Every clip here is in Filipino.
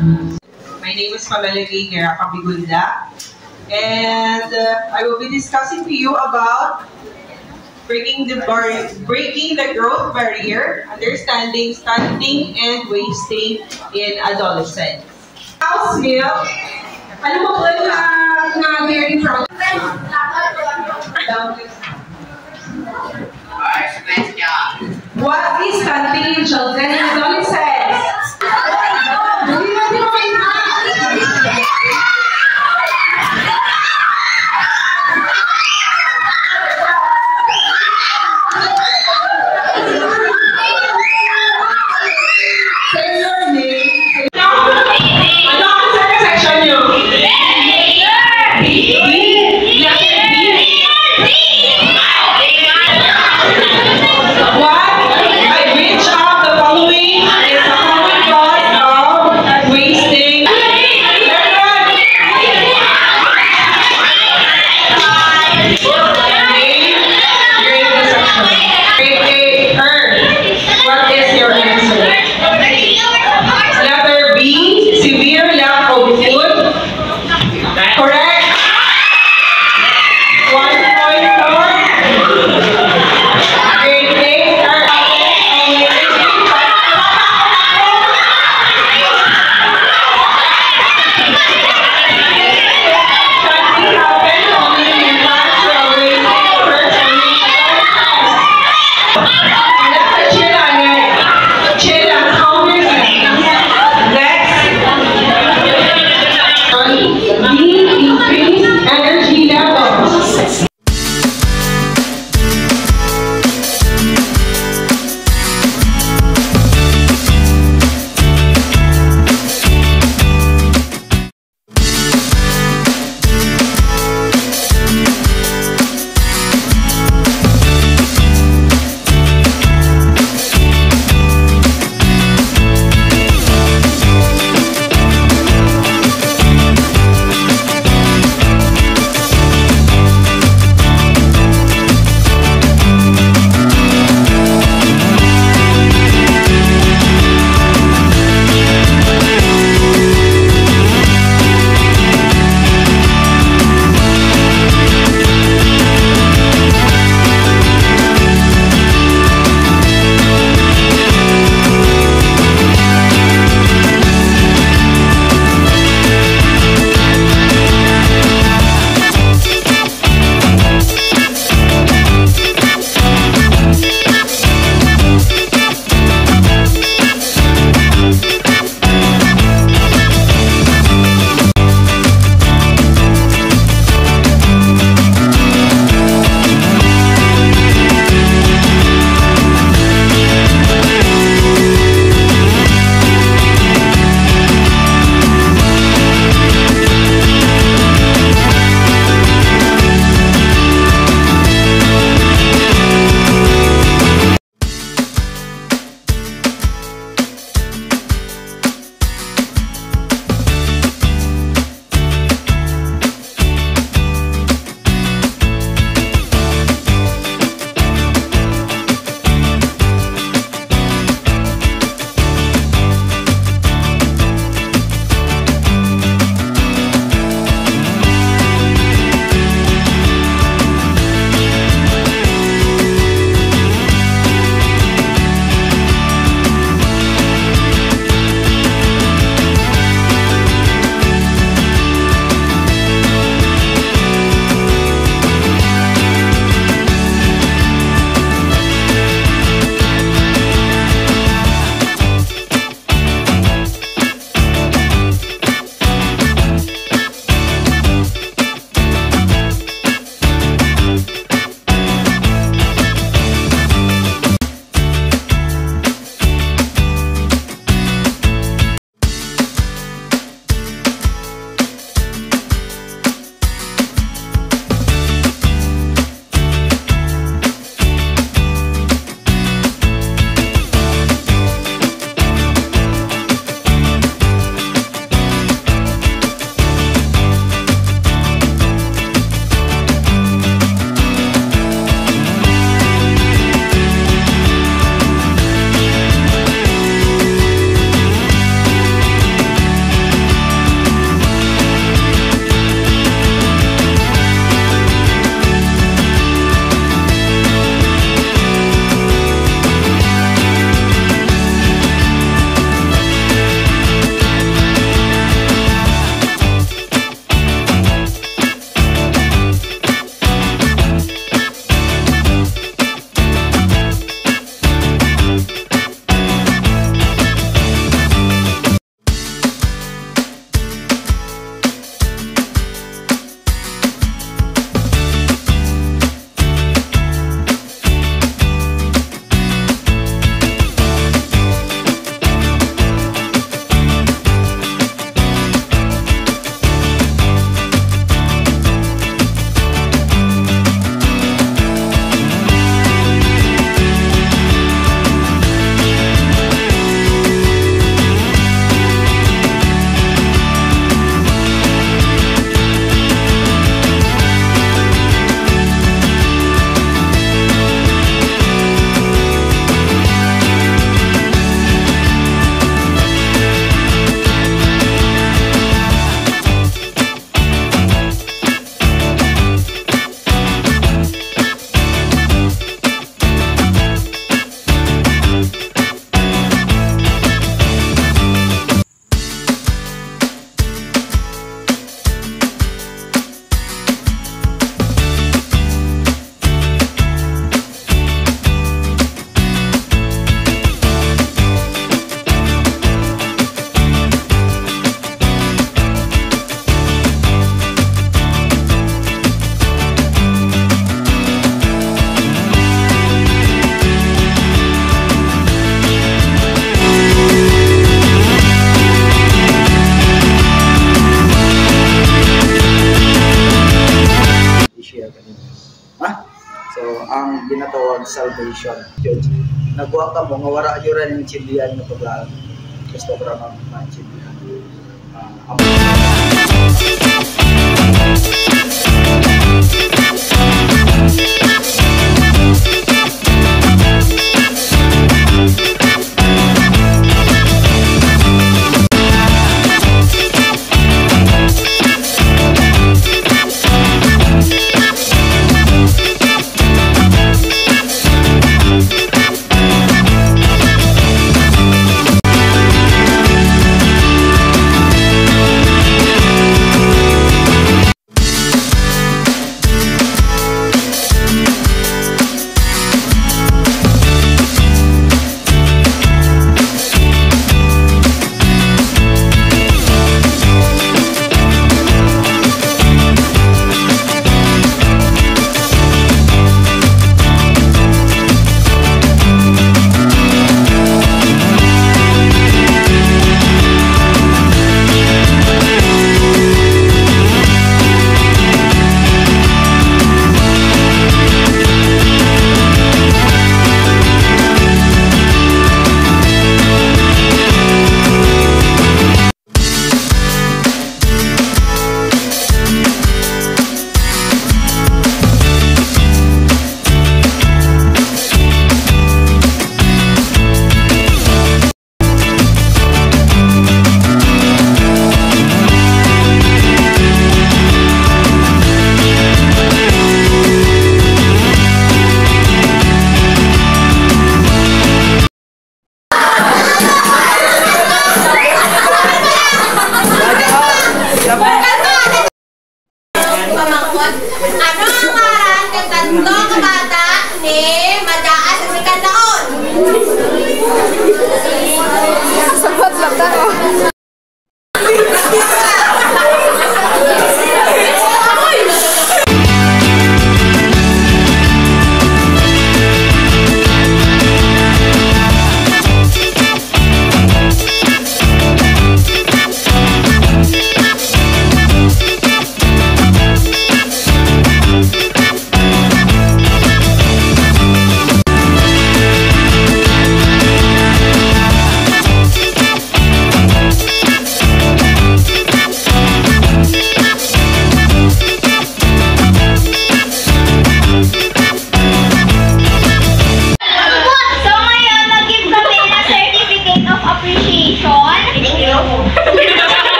My name is Pamela Guerra Capigunda, and I will be discussing to you about breaking the growth barrier, understanding stunting and wasting in adolescence. House milk. Ano mo po na dairy product? What is stunting in children and adolescents? What? By which of the following is a common cause ginatawag salvation. Judge, nagwa ka mo, nga wala yun rin yung chindihan na paglaan. Gusto ko rin mag-chindihan.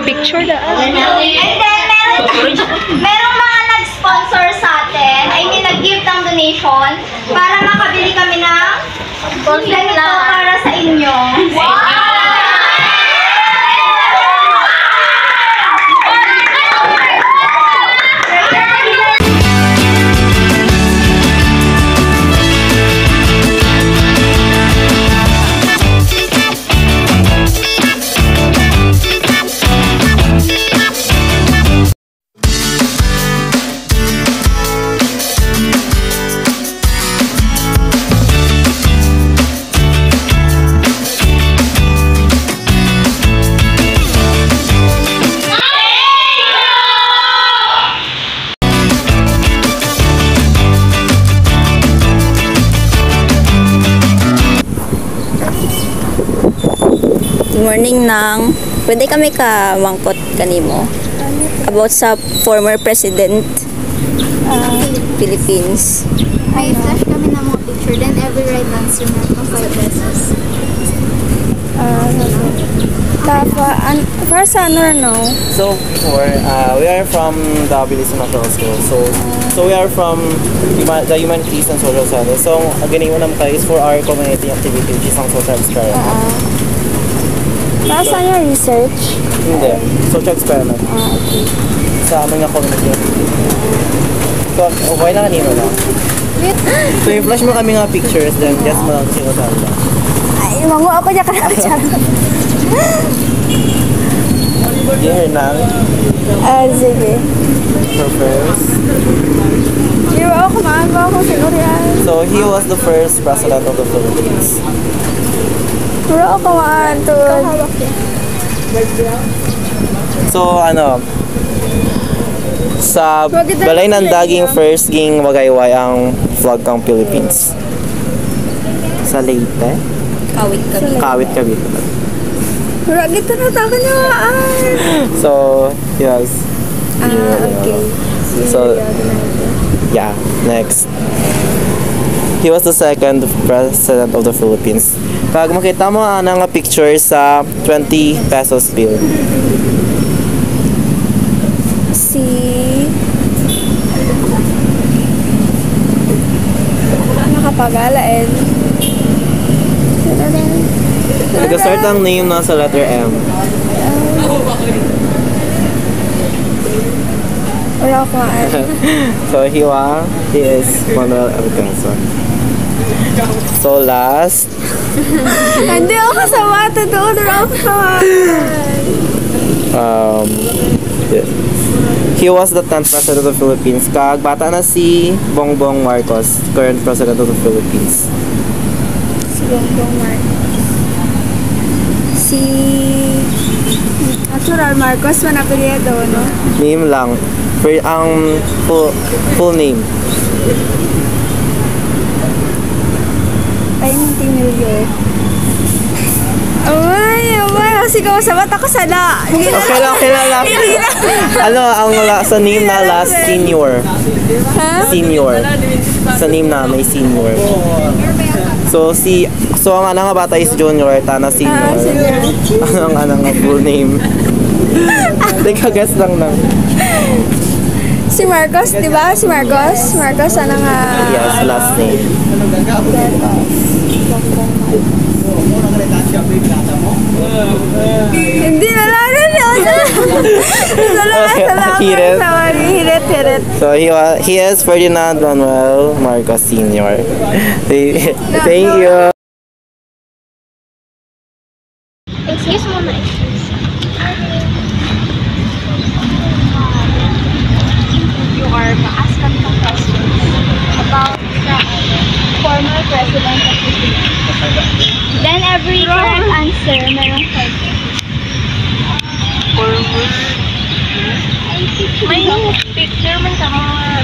Picture na. And then, merong mga nag-sponsor sa atin, I mean, nag-give ng donation para makabili kami ng ganito para sa inyo. Wow! Morning nang pwede kami ka mangkot kanimo about sa former president Philippines. May flash kami ng mga picture, then every right answer na 5 pesos. Para sa ano no? So before, we are from the Abilis Natural School. So we are from the Humanities and Social Sciences. So ang ganun naman tayo is for our community activity, which is ang social experiment. Para sa yung research? Hindi. Social experiment. Okay. Sa aming community. So, okay lang kanino na. So, i-flash mo kami nga pictures, then just mo lang sino saan ba. Ay, mangu ako dyan ka na dyan. Here na. Sige. For first. Here ako, maaga ako siguro yan. So, he was the first president of the Philippines. Wala ako maantod. So, ano, sa balay ng daging first ging magayway ang flag ng Philippines. Sa Leyte? Kawit Cavite. Wala kita na tayo niyaan. So, yes. Okay. So, yeah, next. He was the second president of the Philippines. Pag makita mo nga picture sa 20 pesos bill. Si... Nakapagalain. Nag-start ang name na sa letter M. Wala ko So, he is Manuel M. Quezon. So, last. Hindi ako kasama. Totoo na ako kasama. Yeah. He was the 10th president of the Philippines. Kagbata na si Bongbong Marcos, current president of the Philippines. Si Bongbong Marcos. Si... Natural Marcos, manapilyedo, no? Name lang. Ang full name. Ay, Montemilio. Kasi ko sa mata ko sana. Okay lang. Ano, ang sa name na last senior. Ha? Senior. Sa name na may senior. So, ang anang bata is junior, tana senior. Senior. Ang anang full name. Teka, guess lang. Si Marcos, di ba? Si Marcos. Marcos, ano nga? Yes, last name. Hindi na lang rin yun. Hirit. So, he is Ferdinand Manuel Marcos Sr. Thank you. Excuse mo na. You are ma-askan ka question about the former president of the Philippines. Then every correct answer, meron 5 pesos. May picture man ka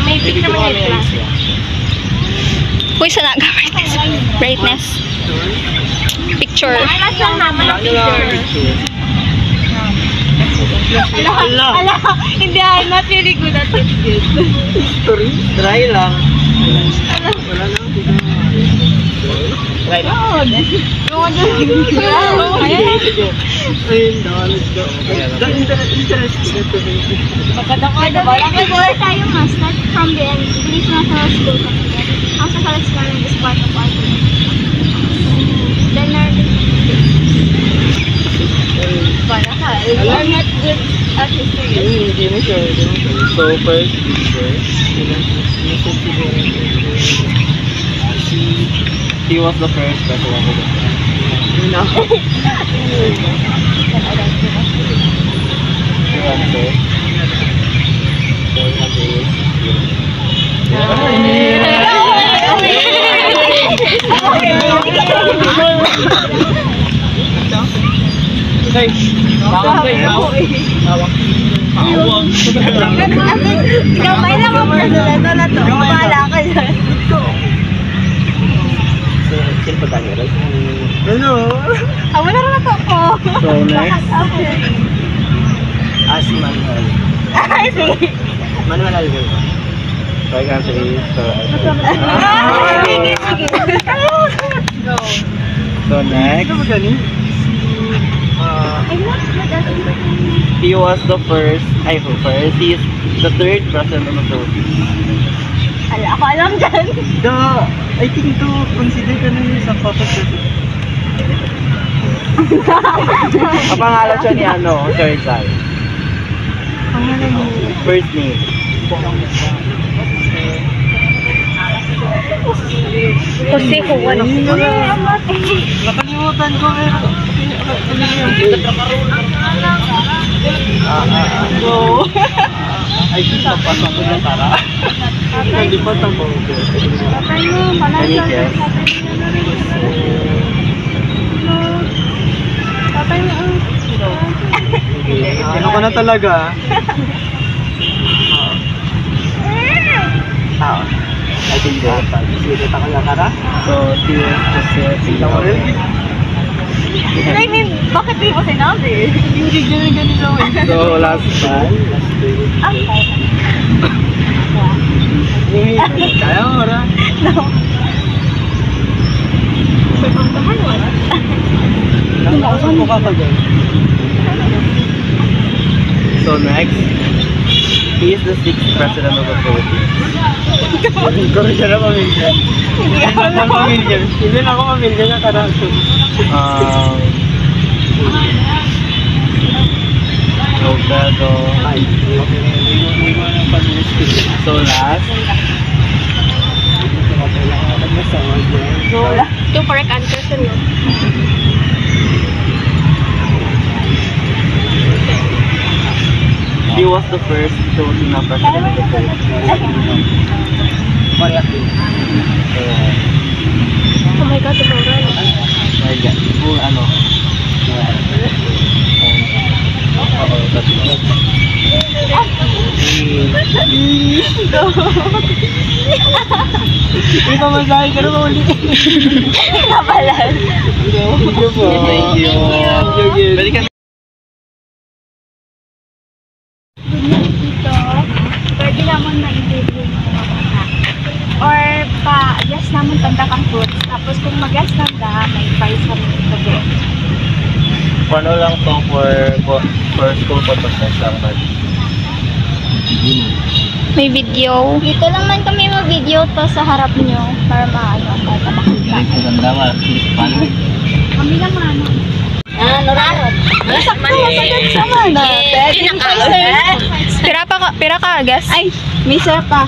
may picture man yung class. Uy, sana ka brightness. Picture. Class lang naman ang picture. Ala, hindi, I'm not really good at it. History? Try lang. Wala lang. Try lang. Nag-work tayo mascot from the English National School. Ang sa Kalasmaran is part of our then I'm not good at history. Hindi na siya. So, first, he was the first president of the Philippines. No. Gamay lang ang president na to. Bahala ka dyan. Sino pa tayo? Ano? Awa na rin ako. So, next. Si Manuel. Ay, sige. Manuel Alvaro. So, I can say, so next. He was the first, he is the third president of the Philippines. Ako alam dyan. I think to consider ka na yun sa photo shoot. Ang pangalan siya ni Sir Rizal. First name. Kasi kung ano. Nakalimutan ko ay, kita pa sa mga tara. Nalipat ang computer. Ano ka na talaga? I think that. Dito ka lang kara? So, sila mo rin. I mean, bakit di mo sinabi? Hindi ganito eh. So, last time. Kaya mo rin? No. Saan mo kakagay? So next, he is the 6th president of the Philippines. Kung siya na pamilya. Hindi ako pamilya. Hindi na ako pamilya na karaso. Roberto. So last. Yung correct answer sa no. He was the first Filipino president of the Philippines. Oh my God, tumagal. My God, kung ano. Hindi pa masahe ka naman ulit. Nabalan. Thank you po. Thank you. Pwede ka Dito, pwede naman ma-interview yung mga bata. Or pa-guess naman tanda kang fruits. Tapos kung mag-guess tanda, may prize kami ito doon. Paano lang to for school purposes lang ba? May video. Dito lang man kami mag-video to sa harap nyo para maano para makita. Maganda ba? Kami naman. Norarot. Masagot sa mana. Pira ka, guys. Ay, may isa pa.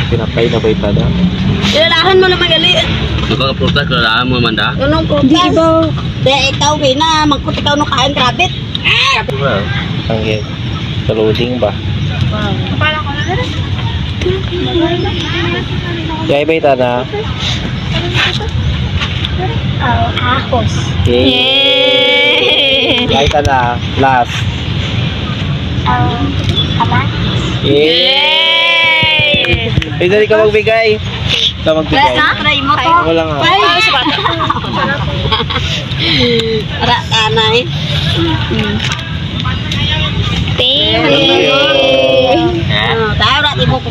Pinapay na ba itada? Ilalahan mo na magali. Nagkakaprota, kailangan mo manda? Anong prutas? Di ba? Ikaw, na. Magkut ikaw nung kain rabbit. Well, tanggit. Sa loading ba? Kapala ko na rin. Yay ba itada? Ahos. Yay! Yay itada. Last. Kamatis. Yay! Pwede ka magbigay. Ito magbigay. Try mo to. Wala nga. Para sa bata. Para kanay. Thank you. Tayo na, ibo ko.